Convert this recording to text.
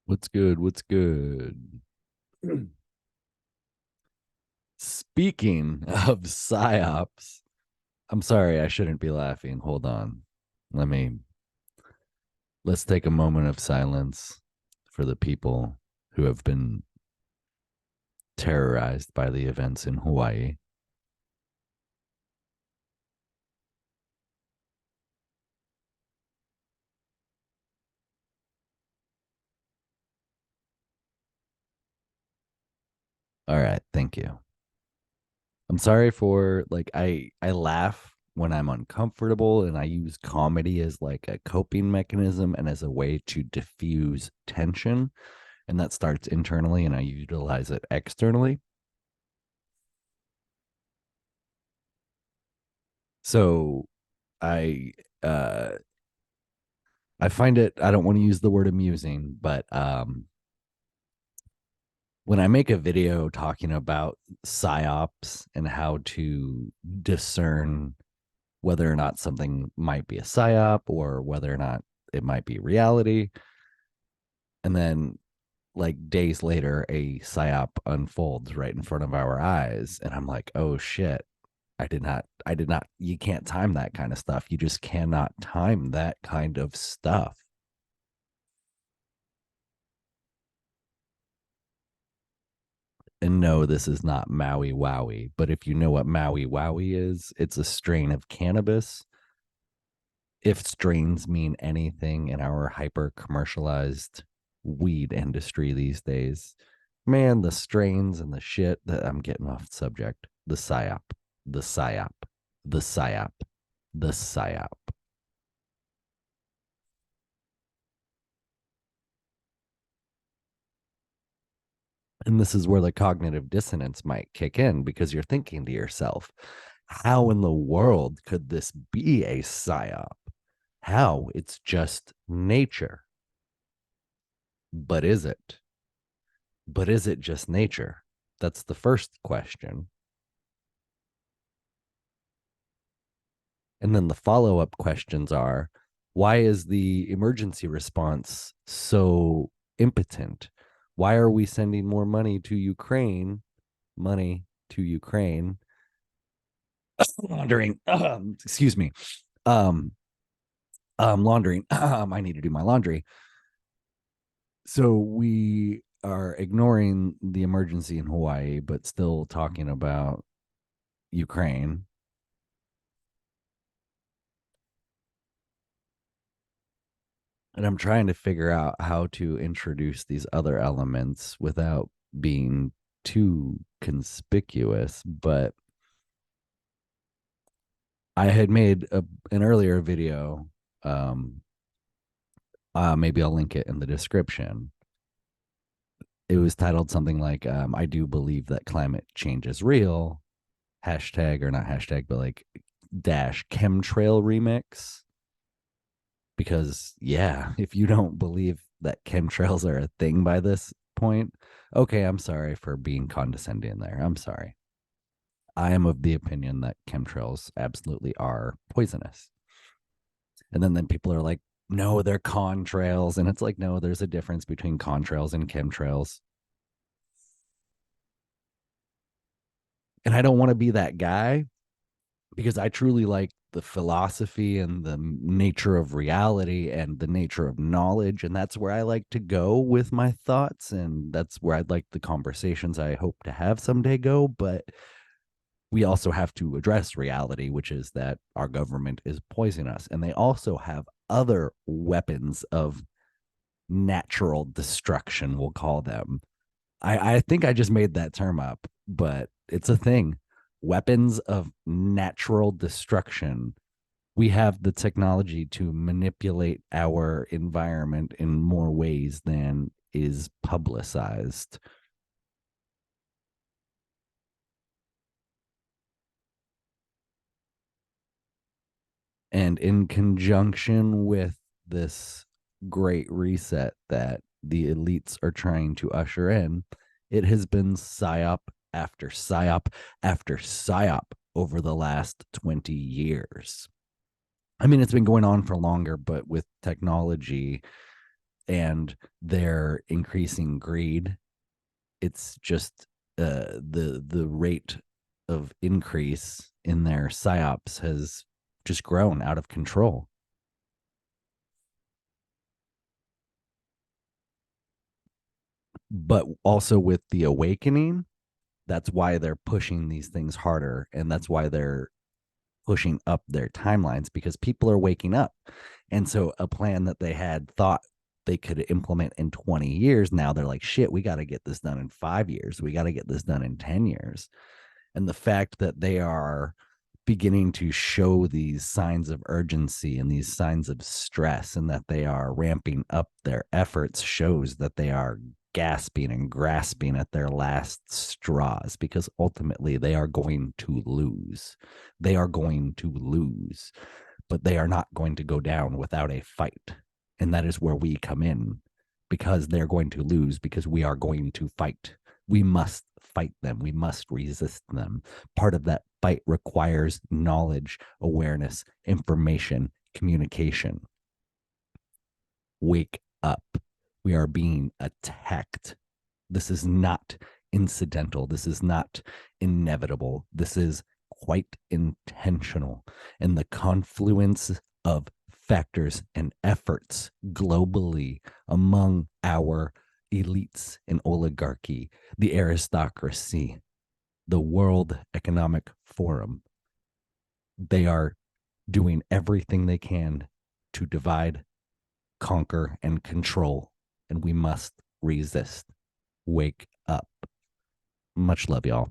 What's good? What's good? Speaking of psyops, I'm sorry, I shouldn't be laughing. Hold on. Let me let's take a moment of silence for the people who have been terrorized by the events in Hawaii. All right, thank you. I'm sorry for I laugh when I'm uncomfortable and I use comedy as like a coping mechanism and as a way to diffuse tension, and that starts internally and I utilize it externally. So I uh I find it, I don't want to use the word amusing, but when I make a video talking about psyops and how to discern whether or not something might be a psyop or whether or not it might be reality, and then like days later a psyop unfolds right in front of our eyes and I'm like, "Oh shit, I did not, you can't time that kind of stuff. You just cannot time that kind of stuff." And no, this is not Maui Wowi, but if you know what Maui Wowi is, it's a strain of cannabis. If strains mean anything in our hyper commercialized weed industry these days, man, the strains and the shit that I'm getting off subject, the psyop, the psyop, the psyop, the psyop. And this is where the cognitive dissonance might kick in because you're thinking to yourself, how in the world could this be a psyop? How? It's just nature. But is it? But is it just nature? That's the first question. And then the follow up questions are, why is the emergency response so impotent? Why are we sending more money to Ukraine? Money to Ukraine. Laundering. Excuse me. Um, Laundering. I need to do my laundry. So we are ignoring the emergency in Hawaii, but still talking about Ukraine. And I'm trying to figure out how to introduce these other elements without being too conspicuous. But I had made an earlier video. Um, Maybe I'll link it in the description. It was titled something like, I do believe that climate change is real. Hashtag, or not hashtag, but like dash chemtrail remix. Because, yeah, if you don't believe that chemtrails are a thing by this point, okay, I'm sorry for being condescending there. I'm sorry. I am of the opinion that chemtrails absolutely are poisonous. And then people are like, no, they're contrails. And it's like, no, there's a difference between contrails and chemtrails. And I don't want to be that guy because I truly like the philosophy and the nature of reality and the nature of knowledge. And that's where I like to go with my thoughts. And that's where I'd like the conversations I hope to have someday go. But we also have to address reality, which is that our government is poisoning us. And they also have other weapons of natural destruction, we'll call them. I think I just made that term up, but it's a thing. Weapons of natural destruction. We have the technology to manipulate our environment in more ways than is publicized. And in conjunction with this great reset that the elites are trying to usher in, it has been psyop after psyop after psyop over the last 20 years. I mean, it's been going on for longer, but with technology and their increasing greed. It's just the rate of increase in their psyops has just grown out of control. But also with the awakening, that's why they're pushing these things harder, and that's why they're pushing up their timelines, because people are waking up. And so a plan that they had thought they could implement in 20 years, now they're like, shit, we got to get this done in 5 years. We got to get this done in 10 years. And the fact that they are beginning to show these signs of urgency and these signs of stress, and that they are ramping up their efforts, shows that they are gasping and grasping at their last straws, because ultimately they are going to lose. They are going to lose, but they are not going to go down without a fight. And that is where we come in, because they're going to lose, because we are going to fight. We must fight them. We must resist them. Part of that fight requires knowledge, awareness, information, communication. Wake up. We are being attacked. This is not incidental. This is not inevitable. This is quite intentional. And the confluence of factors and efforts globally among our elites and oligarchy, the aristocracy, the World Economic Forum, they are doing everything they can to divide, conquer, and control. And we must resist. Wake up. Much love, y'all.